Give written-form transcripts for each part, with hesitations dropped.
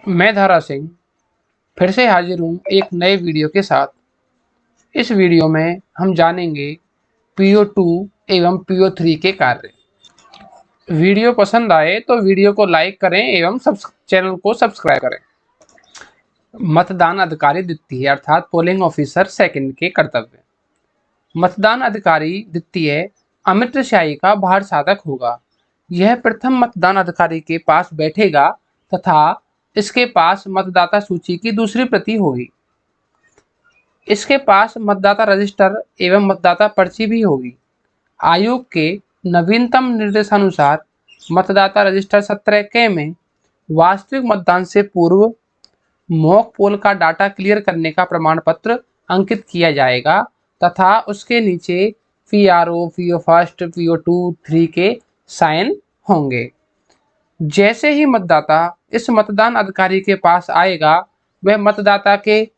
मैं धारा सिंह फिर से हाजिर हूँ एक नए वीडियो के साथ। इस वीडियो में हम जानेंगे PO2 एवं PO3 के कार्य। वीडियो पसंद आए तो वीडियो को लाइक करें एवं चैनल को सब्सक्राइब करें। मतदान अधिकारी द्वितीय अर्थात पोलिंग ऑफिसर सेकंड के कर्तव्य। मतदान अधिकारी द्वितीय अमिट शाही का भार साधक होगा। यह प्रथम मतदान अधिकारी के पास बैठेगा तथा इसके पास मतदाता सूची की दूसरी प्रति होगी। इसके पास मतदाता रजिस्टर एवं मतदाता पर्ची भी होगी। आयोग के नवीनतम निर्देशानुसार मतदाता रजिस्टर 17K में वास्तविक मतदान से पूर्व मॉक पोल का डाटा क्लियर करने का प्रमाण पत्र अंकित किया जाएगा तथा उसके नीचे PRO, PO फर्स्ट, PO2, 3 के साइन होंगे। जैसे ही मतदाता इस मतदान अधिकारी के पास आएगा, वह मतदाता के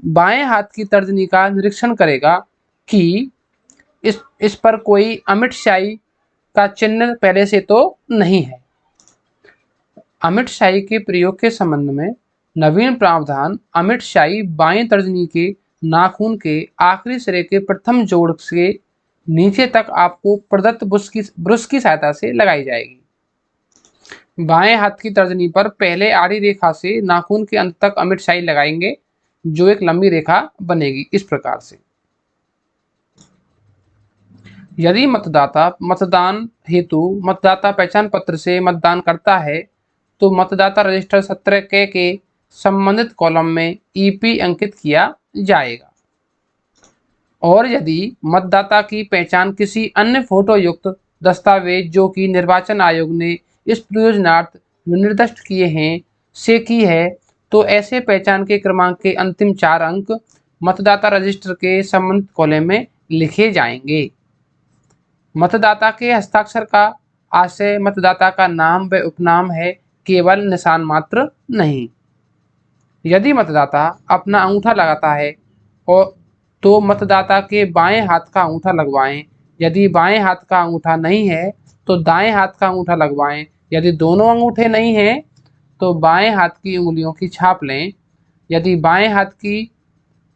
बाएं हाथ की तर्जनी का निरीक्षण करेगा कि इस पर कोई अमिट शाही का चिन्ह पहले से तो नहीं है। अमिट शाही के प्रयोग के संबंध में नवीन प्रावधान अमिट शाही बाएं तर्जनी के नाखून के आखिरी सिरे के प्रथम जोड़ से नीचे तक आपको प्रदत्त ब्रश की सहायता से लगाई जाएगी। बाएं हाथ की तर्जनी पर पहले आड़ी रेखा से नाखून के अंत तक अमिट शाही लगाएंगे, जो एक लंबी रेखा बनेगी इस प्रकार से। यदि मतदाता मतदान हेतु मतदाता पहचान पत्र से मतदान करता है तो मतदाता रजिस्टर 17K के संबंधित कॉलम में EP अंकित किया जाएगा। और यदि मतदाता की पहचान किसी अन्य फोटो युक्त दस्तावेज जो कि निर्वाचन आयोग ने इस प्रयोजनार्थ निर्दिष्ट किए हैं से की है, तो ऐसे पहचान के क्रमांक के अंतिम 4 अंक मतदाता रजिस्टर के संबंधित कॉलम में लिखे जाएंगे। मतदाता के हस्ताक्षर का आशय मतदाता का नाम व उपनाम है, केवल निशान मात्र नहीं। यदि मतदाता अपना अंगूठा लगाता है और तो मतदाता के बाएं हाथ का अंगूठा लगवाएं। यदि बाएं हाथ का अंगूठा नहीं है तो दाएं हाथ का अंगूठा लगवाएं। यदि दोनों अंगूठे नहीं हैं तो बाएं हाथ की उंगलियों की छाप लें। यदि बाएं हाथ की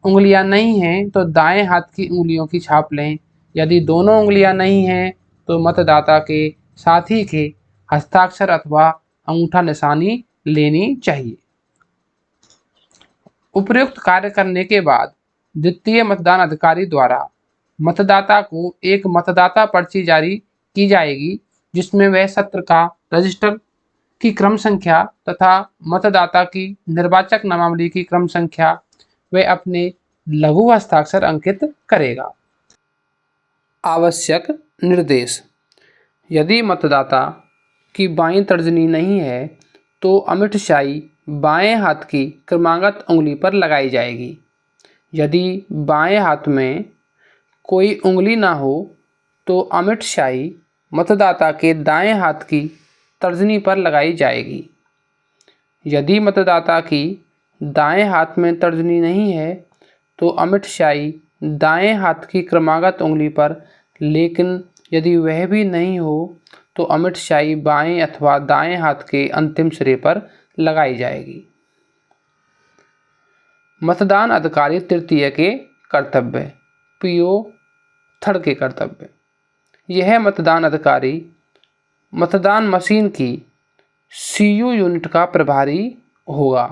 उंगलियां नहीं हैं तो दाएं हाथ की उंगलियों की छाप लें। यदि दोनों उंगलियां नहीं हैं तो मतदाता के साथी के हस्ताक्षर अथवा अंगूठा निशानी लेनी चाहिए। उपयुक्त कार्य करने के बाद द्वितीय मतदान अधिकारी द्वारा मतदाता को एक मतदाता पर्ची जारी की जाएगी, जिसमें वह सत्र का रजिस्टर की क्रम संख्या तथा मतदाता की निर्वाचक नामावली की क्रम संख्या व अपने लघु हस्ताक्षर अंकित करेगा। आवश्यक निर्देश: यदि मतदाता की बाईं तर्जनी नहीं है तो अमिट शाही बाएं हाथ की क्रमागत उंगली पर लगाई जाएगी। यदि बाएं हाथ में कोई उंगली ना हो तो अमिट शाही मतदाता के दाएं हाथ की तर्जनी पर लगाई जाएगी। यदि मतदाता की दाएं हाथ में तर्जनी नहीं है तो अमिट शाही दाएं हाथ की क्रमागत उंगली पर, लेकिन यदि वह भी नहीं हो तो अमिट शाही बाएं अथवा दाएं हाथ के अंतिम सिरे पर लगाई जाएगी। मतदान अधिकारी तृतीय के कर्तव्य। PO थर्ड के कर्तव्य। यह मतदान अधिकारी मतदान मशीन की CU यूनिट का प्रभारी होगा।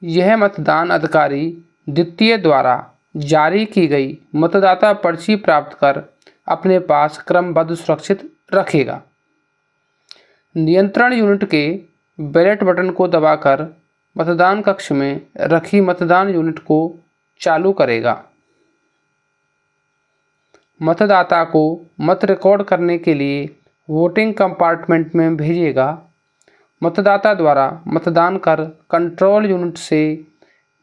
यह मतदान अधिकारी द्वितीय द्वारा जारी की गई मतदाता पर्ची प्राप्त कर अपने पास क्रमबद्ध सुरक्षित रखेगा। नियंत्रण यूनिट के बैलेट बटन को दबाकर मतदान कक्ष में रखी मतदान यूनिट को चालू करेगा। मतदाता को मत रिकॉर्ड करने के लिए वोटिंग कंपार्टमेंट में भेजेगा। मतदाता द्वारा मतदान कर कंट्रोल यूनिट से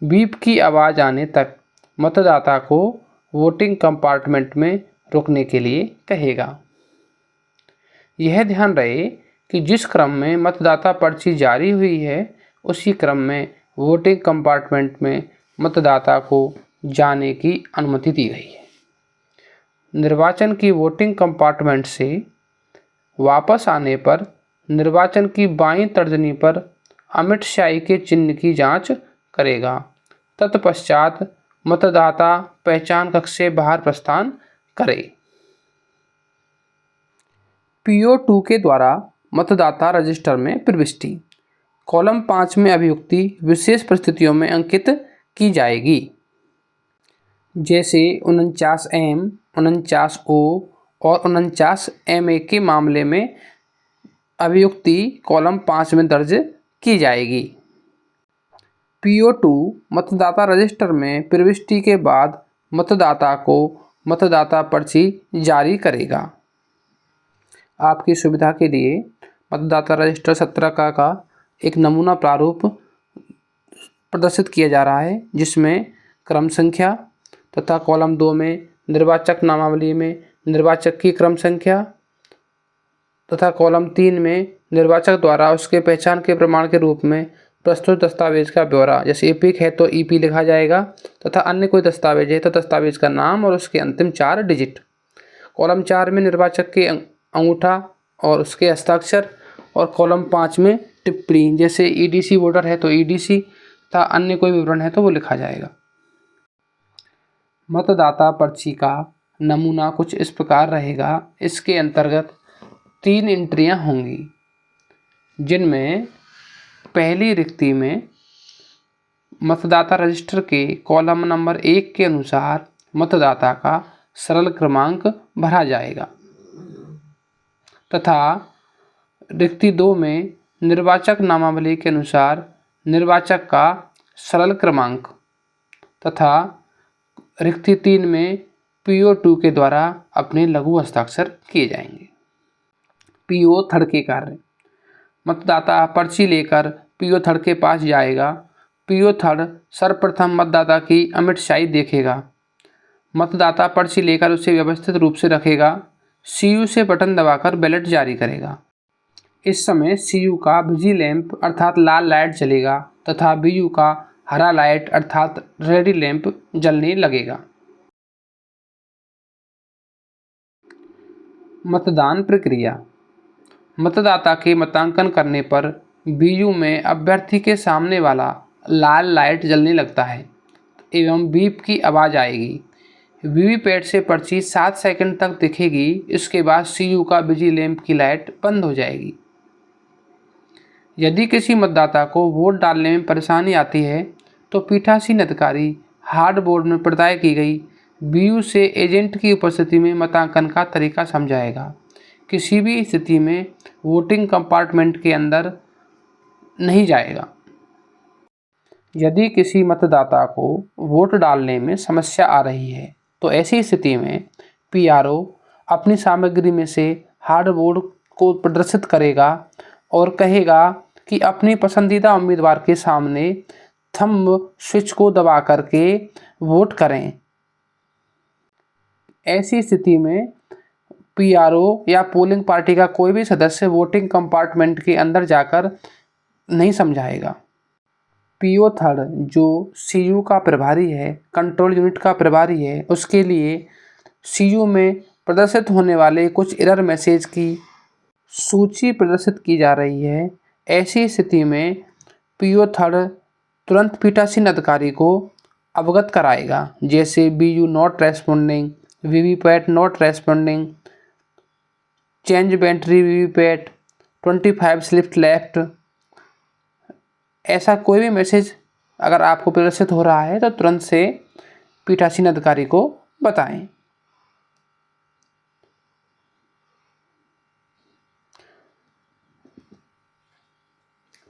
बीप की आवाज़ आने तक मतदाता को वोटिंग कंपार्टमेंट में रुकने के लिए कहेगा। यह ध्यान रहे कि जिस क्रम में मतदाता पर्ची जारी हुई है उसी क्रम में वोटिंग कंपार्टमेंट में मतदाता को जाने की अनुमति दी गई है। निर्वाचन की वोटिंग कंपार्टमेंट से वापस आने पर निर्वाचन की बाईं तर्जनी पर अमिट स्याही के चिन्ह की जांच करेगा। तत्पश्चात मतदाता पहचान कक्ष से बाहर प्रस्थान करे। PO2 के द्वारा मतदाता रजिस्टर में प्रविष्टि। कॉलम 5 में अभियुक्ति विशेष परिस्थितियों में अंकित की जाएगी, जैसे 49M, 49O और 49MA के मामले में अभियुक्ति कॉलम 5 में दर्ज की जाएगी। PO2 मतदाता रजिस्टर में प्रविष्टि के बाद मतदाता को मतदाता पर्ची जारी करेगा। आपकी सुविधा के लिए मतदाता रजिस्टर 17 का एक नमूना प्रारूप प्रदर्शित किया जा रहा है, जिसमें क्रम संख्या तथा कॉलम 2 में निर्वाचक नामावली में निर्वाचक की क्रम संख्या तथा कॉलम 3 में निर्वाचक द्वारा उसके पहचान के प्रमाण के रूप में प्रस्तुत दस्तावेज का ब्यौरा, जैसे एपिक है तो EP लिखा जाएगा तथा अन्य कोई दस्तावेज है तो दस्तावेज का नाम और उसके अंतिम 4 डिजिट। कॉलम 4 में निर्वाचक के अंगूठा और उसके हस्ताक्षर और कॉलम 5 में टिप्पणी, जैसे EDC वोटर है तो EDC तथा अन्य कोई विवरण है तो वो लिखा जाएगा। मतदाता पर्ची का नमूना कुछ इस प्रकार रहेगा। इसके अंतर्गत 3 एंट्रियां होंगी, जिनमें पहली रिक्ति में मतदाता रजिस्टर के कॉलम नंबर 1 के अनुसार मतदाता का सरल क्रमांक भरा जाएगा तथा रिक्ति 2 में निर्वाचक नामावली के अनुसार निर्वाचक का सरल क्रमांक तथा रिक्ति 3 में PO2 के द्वारा अपने लघु हस्ताक्षर किए जाएंगे। PO थर्ड के कार्य। मतदाता पर्ची लेकर PO थर्ड के पास जाएगा। PO थर्ड सर्वप्रथम मतदाता की अमिट स्याही देखेगा। मतदाता पर्ची लेकर उसे व्यवस्थित रूप से रखेगा। CU से बटन दबाकर बैलेट जारी करेगा। इस समय CU का बिजी लैंप अर्थात लाल लाइट जलेगा तथा BU का हरा लाइट अर्थात रेडी लैंप जलने लगेगा। मतदान प्रक्रिया। मतदाता के मतांकन करने पर BU में अभ्यर्थी के सामने वाला लाल लाइट जलने लगता है एवं बीप की आवाज़ आएगी। वीवीपैट से पर्ची 7 सेकंड तक दिखेगी। इसके बाद CU का बिजी लैंप की लाइट बंद हो जाएगी। यदि किसी मतदाता को वोट डालने में परेशानी आती है तो पीठासीन अधिकारी हार्ड बोर्ड में प्रदाय की गई BU से एजेंट की उपस्थिति में मतांकन का तरीका समझाएगा। किसी भी स्थिति में वोटिंग कंपार्टमेंट के अंदर नहीं जाएगा। यदि किसी मतदाता को वोट डालने में समस्या आ रही है तो ऐसी स्थिति में PRO अपनी सामग्री में से हार्ड बोर्ड को प्रदर्शित करेगा और कहेगा कि अपनी पसंदीदा उम्मीदवार के सामने थंब स्विच को दबा करके वोट करें। ऐसी स्थिति में PRO या पोलिंग पार्टी का कोई भी सदस्य वोटिंग कंपार्टमेंट के अंदर जाकर नहीं समझाएगा। PO थर्ड जो CU का प्रभारी है, कंट्रोल यूनिट का प्रभारी है, उसके लिए CU में प्रदर्शित होने वाले कुछ एरर मैसेज की सूची प्रदर्शित की जा रही है। ऐसी स्थिति में PO थर्ड तुरंत पीठासीन अधिकारी को अवगत कराएगा, जैसे BU not responding, VVPAT not responding, change battery VVPAT, 25 slip left. ऐसा कोई भी मैसेज अगर आपको प्रदर्शित हो रहा है तो तुरंत से पीठासीन अधिकारी को बताएं।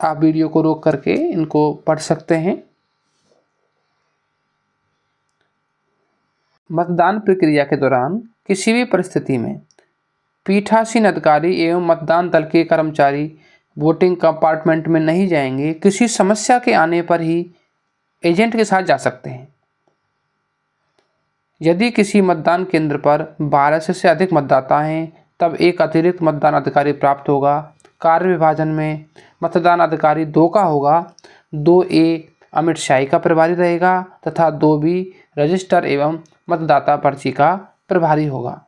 आप वीडियो को रोक करके इनको पढ़ सकते हैं। मतदान प्रक्रिया के दौरान किसी भी परिस्थिति में पीठासीन अधिकारी एवं मतदान दल के कर्मचारी वोटिंग कंपार्टमेंट में नहीं जाएंगे। किसी समस्या के आने पर ही एजेंट के साथ जा सकते हैं। यदि किसी मतदान केंद्र पर 12 से अधिक मतदाता हैं तब एक अतिरिक्त मतदान अधिकारी प्राप्त होगा। कार्य विभाजन में मतदान अधिकारी 2 का होगा। 2A अमिट स्याही का प्रभारी रहेगा तथा 2B रजिस्टर एवं मतदाता पर्ची का प्रभारी होगा।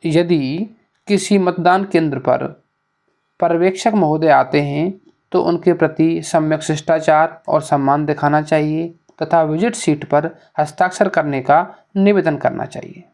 यदि किसी मतदान केंद्र पर पर्यवेक्षक महोदय आते हैं तो उनके प्रति सम्यक शिष्टाचार और सम्मान दिखाना चाहिए तथा विजिट शीट पर हस्ताक्षर करने का निवेदन करना चाहिए।